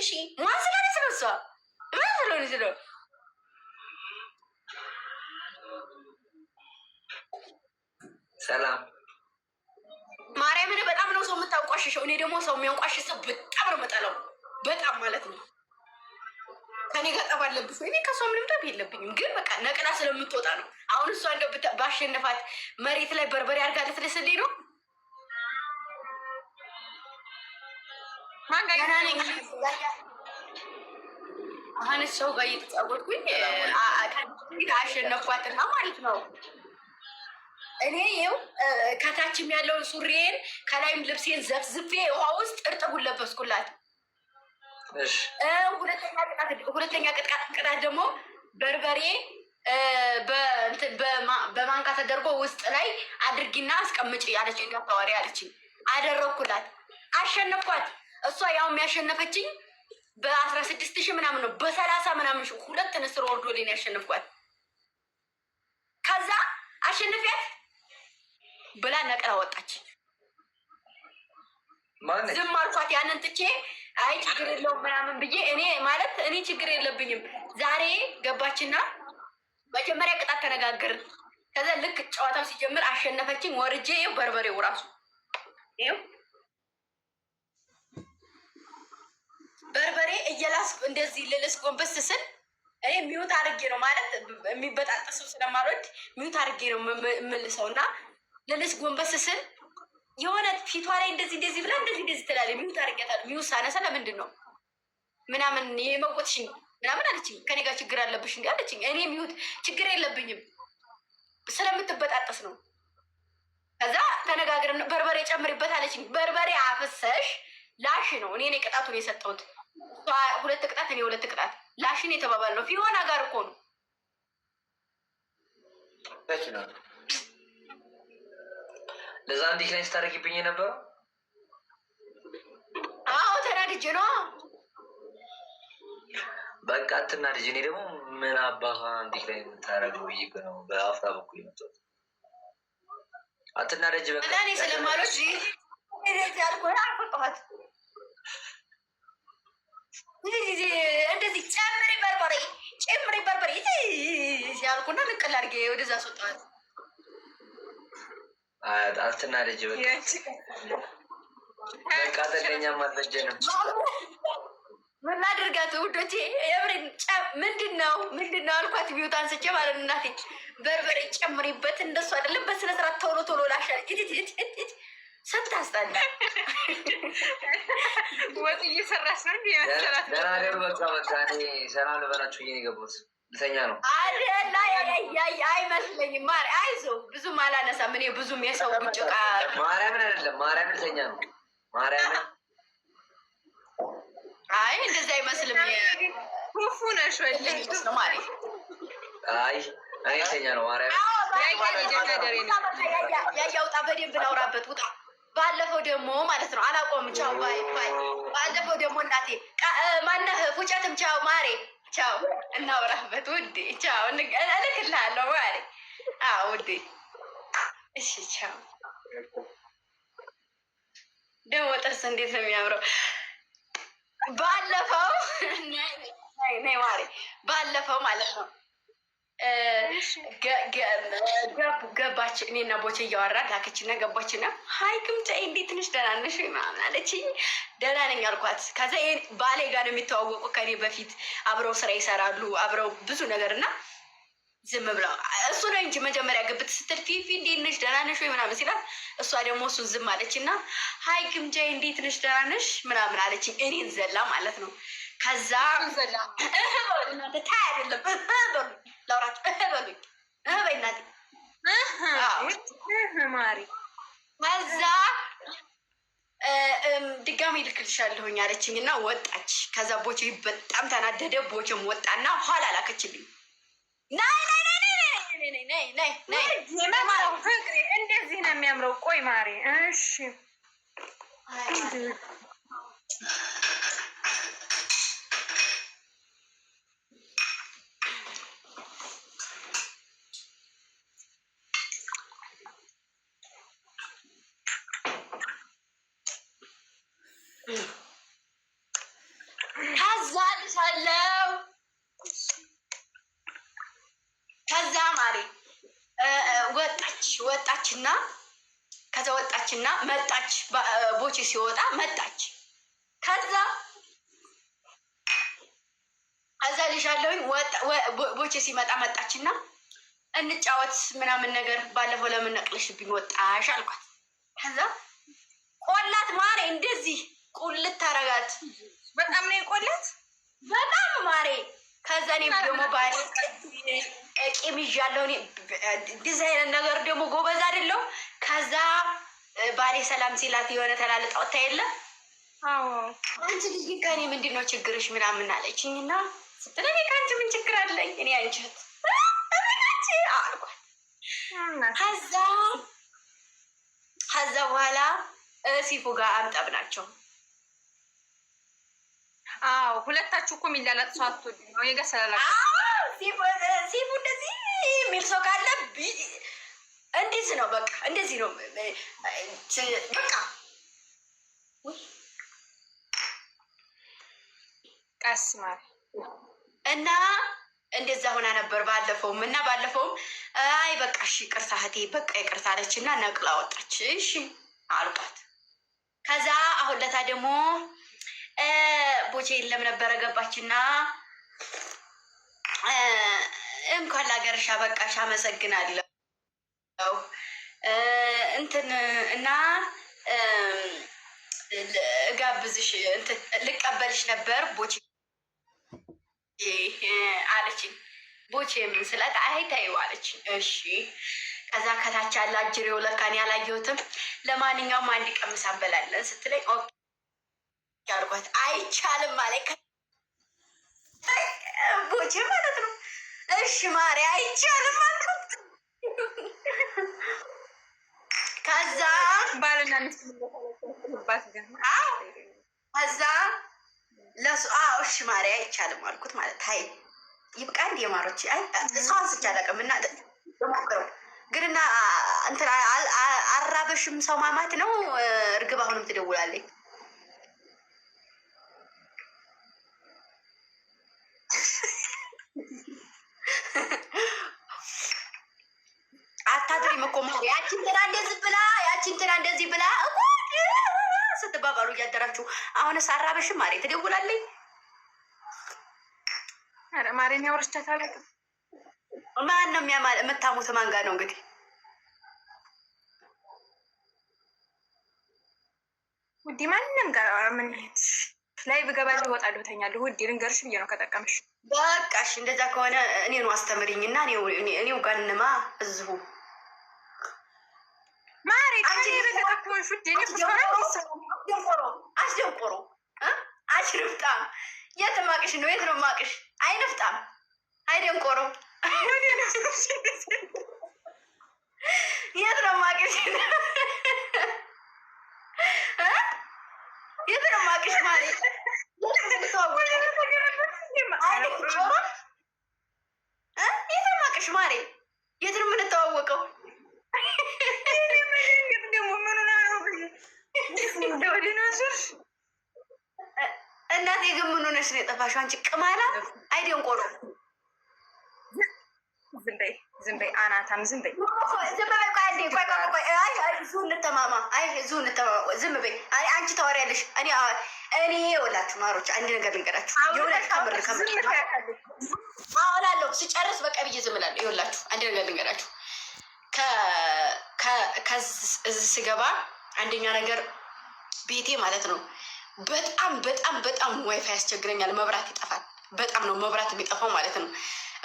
እሺ ማን ስለሆነች ነው? እሷ ማን ስለሆነች ነው? ሰላም ማርያምን በጣም ነው ሰው የምታንቋሽሸው። እኔ ደግሞ ሰው የሚያንቋሽሽ ሰው በጣም ነው የምጠላው። በጣም ማለት ነው። ከኔ ጋር ጠብ አለብሽ ወይ? እኔ ከሷ ምንም ጠብ የለብኝም፣ ግን በቃ ነቅላ ስለምትወጣ ነው። አሁን እሷ እንደው ባሸነፋት መሬት ላይ በርበሬ አድርጋ ልትደስልኝ ነው። አሁን ሰው ጋር እየተጫወትኩኝ አሸነፍኳትና ማለት ነው። እኔ ይኸው ከታችም ያለውን ሱሪዬን ከላይም ልብሴን ዘፍዝፌ ውሃ ውስጥ እርጥቡን ለበስኩላት። ሁለተኛ ቅጣት ደግሞ በርበሬ በማንካ ተደርጎ ውስጥ ላይ አድርጊና አስቀምጪ ያለች እንዳታወሪ አለችኝ። አደረግኩላት፣ አሸነፍኳት። እሷ ያው የሚያሸነፈችኝ በ16,000 ምናምን ነው፣ በ30 ምናምን ሁለት ንስር ወርዶልኝ ያሸነፍኳት። ከዛ አሸንፊያት ብላ ነቅላ ወጣች። ዝም አልኳት። ያንን ትቼ አይ ችግር የለውም ምናምን ብዬ እኔ ችግር የለብኝም። ዛሬ ገባችና መጀመሪያ ቅጣት ተነጋገርን። ከዛ ልክ ጨዋታው ሲጀምር አሸነፈችኝ። ወርጄ ይኸው በርበሬው ራሱ ይኸው በርበሬ እየላስኩ እንደዚህ ልልስ ጎንበስ ስል እኔ ሚዩት አድርጌ ነው ማለት የሚበጣጠሰው ስለማልወድ ሚዩት አድርጌ ነው የምልሰው እና ልልስ ጎንበስ ስል የሆነ ፊቷ ላይ እንደዚህ ብላ እንደዚህ ትላለች። ሚዩት አድርጌታለሁ። ሚዩት ሳነሳ ለምንድን ነው ምናምን የመቆጥሽኝ ምናምን አለችኝ። ከኔ ጋር ችግር አለብሽ እንዲ አለችኝ። እኔ ሚዩት ችግር የለብኝም ስለምትበጣጠስ ነው። ከዛ ተነጋግረን በርበሬ ጨምሪበት አለችኝ። በርበሬ አፍሰሽ ላሽ ነው። እኔ ቅጣቱን የሰጠሁት 2 ቅጣት እኔ 2 ቅጣት ላሽን የተባባል ነው። ፊሆና ጋር እኮ ነው። ለዛ እንዲህ ላይ ስታደርጊብኝ የነበረው አዎ ተናድጄ ነው። በቃ አትናድጅ። እኔ ደግሞ ምን አባቷ እንዲህ ላይ የምታደርገው ብዬ ነው በአፍራ በኩል የመጣሁት። አትናደጅ በቃ እኔ ስለማሎች ያልኩህ አልቆጣኋት። እንደዚህ ጨምሪ በርበሬ ሲያልኩና ንቅል አድርጌ ወደዛ አስወጣኋት። አትናደጅ በቃ በቃ ተገኛም አልበጀንም። ምን ላድርጋት ውዶቼ? ምንድን ነው አልኳት። ቢዩት አንስቼ ማለት እናቴ በርበሬ ጨምሪበት እንደሱ አይደለም በስነስርዓት ቶሎ ላሻ ስንት አስጠላ። ወጥ እየሰራች ነው እንዲ ያሰራት ደናደሩ በቃ እኔ ሰላም ልበላችሁ እየን የገቡት ልተኛ ነው አደላ አይመስለኝም። አይዞህ ብዙም አላነሳም። እኔ ብዙም የሰው ጭቃ ማርያምን አይደለም ማርያምን ልተኛ ነው ማርያምን። አይ እንደዛ አይመስልም። ሁፉ ነሽ ወይ ነው ማሪ? አይ እኔ ልተኛ ነው ማርያምን። ያያውጣ በደንብ ላውራበት ውጣ። ባለፈው ደግሞ ማለት ነው አላቆም። ቻው ባይ። ባለፈው ደግሞ እናቴ ማነህ ፉጨትም ቻው ማሬ ቻው እናውራበት ውዴ ቻው እልክልሃለሁ ማሬ። አዎ ውዴ እሺ ቻው። ደግሞ ጥርስ እንዴት ነው የሚያምረው! ባለፈው ነይ ማሬ ባለፈው ማለት ነው ገባች። እኔና ቦቼ እያወራን ላከችና ገባችና ሀይ ግምጫዬ እንዴት ነሽ ደህና ነሽ ምናምን አለችኝ። ደህና ነኝ አልኳት። ከዛ ባሌ ጋር ነው የሚተዋወቁ ከኔ በፊት አብረው ስራ ይሰራሉ አብረው ብዙ ነገር እና ዝም ብለው እሱ ነው እንጂ መጀመሪያ ግብት ስትል ፊፊ እንዴት ነሽ ደህና ነሽ ወይ ምናምን ሲላት እሷ ደግሞ እሱን ዝም አለችና ሀይ ግምጫዬ እንዴት ነሽ ደህና ነሽ ምናምን አለችኝ። እኔን ዘላ ማለት ነው። ከዛ እናንተ ታይ አይደለም ላውራችሁ በሉኝ በይናት ማሪ። ከዛ ድጋሚ ልክልሻለሁኝ አለችኝ እና ወጣች። ከዛ ቦቼ በጣም ተናደደ። ቦቼም ወጣና ኋላ ላከችልኝ። ናይ ፍቅሬ እንደዚህ ነው የሚያምረው። ቆይ ማሪ እሺ ጨርሻለሁ። ከዛ ማሪ ወጣችና ከዛ ወጣችና መጣች። ቦቼ ሲወጣ መጣች። ከዛ ልሻለሁኝ ቦቼ ሲመጣ መጣችና እንጫወት ምናምን ነገር ባለፈው ለምን ነቅለሽብኝ ወጣሽ አልኳት። ከዛ ቆላት ማሬ እንደዚህ ቁልት ታረጋት። በጣም ነው የቆላት በጣም ማሬ። ከዛ እኔም ደግሞ ባሪ ቂም ይዣለሁ። እንደዚህ አይነት ነገር ደግሞ ጎበዝ አይደለሁ። ከዛ ባሌ ሰላም ሲላት የሆነ ተላለጣ ወታ የለ አንቺ ልጅ ከእኔ ምንድን ነው ችግርሽ ምናምን አለችኝ። እና ስትለኝ ከአንቺ ምን ችግር አለኝ እኔ አንቺት አልኳት። ከዛ በኋላ ሲፉ ጋር አምጠብ ናቸው። አዎ ሁለታችሁ እኮ የሚላላጥ ሰው አትወድም ነው የጋ ስላላ ሲፉ እንደዚህ የሚል ሰው ካለ እንደዚህ ነው በቃ እንደዚህ ነው በቃ ቀስ ማለት እና እንደዛ ሆና ነበር ባለፈውም። እና ባለፈውም አይ በቃ እሺ ይቅርታ እህቴ በቃ ይቅርታ አለች እና ነቅላ ወጣች። እሺ አልኳት። ከዛ አሁን ለታ ደግሞ ቦቼ የለም ነበረ ገባችና እንኳን ለሀገርሽ አበቃሽ አመሰግናለሁ እንትን እና ጋብዝሽ እንትን ልቀበልሽ ነበር ቦቼ አለችኝ። ቦቼ ምን ስላት አይ ተይው አለችኝ። እሺ ከዛ ከታች ያለ አጅሬው ለካን ያላየሁትም ለማንኛውም አንድ ቀምስ አበላለን ስትለኝ ኦኬ ያርጓት አይቻልም ማለት ቦቼ ማለት ነው። እሺ ማሪ አይቻልም ማለት ከዛ ባልና ሚስት ከዛ ለሱ እሺ ማሪ አይቻልም አልኩት ማለት ታይ ይብቃ እንደ ማሮች አይ ሰው አንስቼ አላውቅም። እና ሞክረው ግን እና እንትን አራበሽም ሰው ማማት ነው። እርግብ አሁንም ትደውላለች። አታድሪም እኮ ማሪ ያቺን እንትና እንደዚህ ብላ ስትባባሉ እያደራችሁ አሁንስ አራበሽም ማሪ ትደውላለች። ኧረ ማሪን ያወርቻት አላውቅም። ማን ነው የምታሙት? ማን ጋር ነው እንግዲህ ውዴ? ማንም ጋር ምን ላይ ብገባለሁ እወጣለሁ እተኛለሁ። ውዴ ልንገርሽ ብዬ ነው ከጠቀምሽ። በቃሽ እንደዛ ከሆነ እኔኑ አስተምሪኝ እና እኔው ጋንማ እዚሁ ማሪ አንቺ በተጠቆምሽ ውዴ እኔ አስደንቆሮ አሽርፍጣ የት ማቅሽ ነው? የት ነው ማቅሽ? አይንፍጣም አይደንቆሮ የት ነው ማቅሽ? የት ነው ማቅሽ? ማሪ የት ነው ማቅሽ? ማሪ የት ነው የምንተዋወቀው? እናቴ ግን ምን ሆነሽ ነው የጠፋሽው? አንቺ ቅማላ አይደንቆሮ ዝም በይ አናታም ዝም በይ እዚሁ እንተማማ። አይ እዚሁ እንተማማ። ዝም በይ አንቺ ታወሪያለሽ። እኔ ወላችሁ ማሮች አንድ ነገር ልንገራችሁ። የሆነች ከምር አወላለሁ ስጨርስ በቃ ብዬ ዝም እላለሁ። ይኸውላችሁ አንድ ነገር ልንገራችሁ። ከዚህ ስገባ አንደኛ ነገር ቤቴ ማለት ነው በጣም ዋይፋይ ያስቸግረኛል። መብራት ይጠፋል። በጣም ነው መብራት የሚጠፋው ማለት ነው።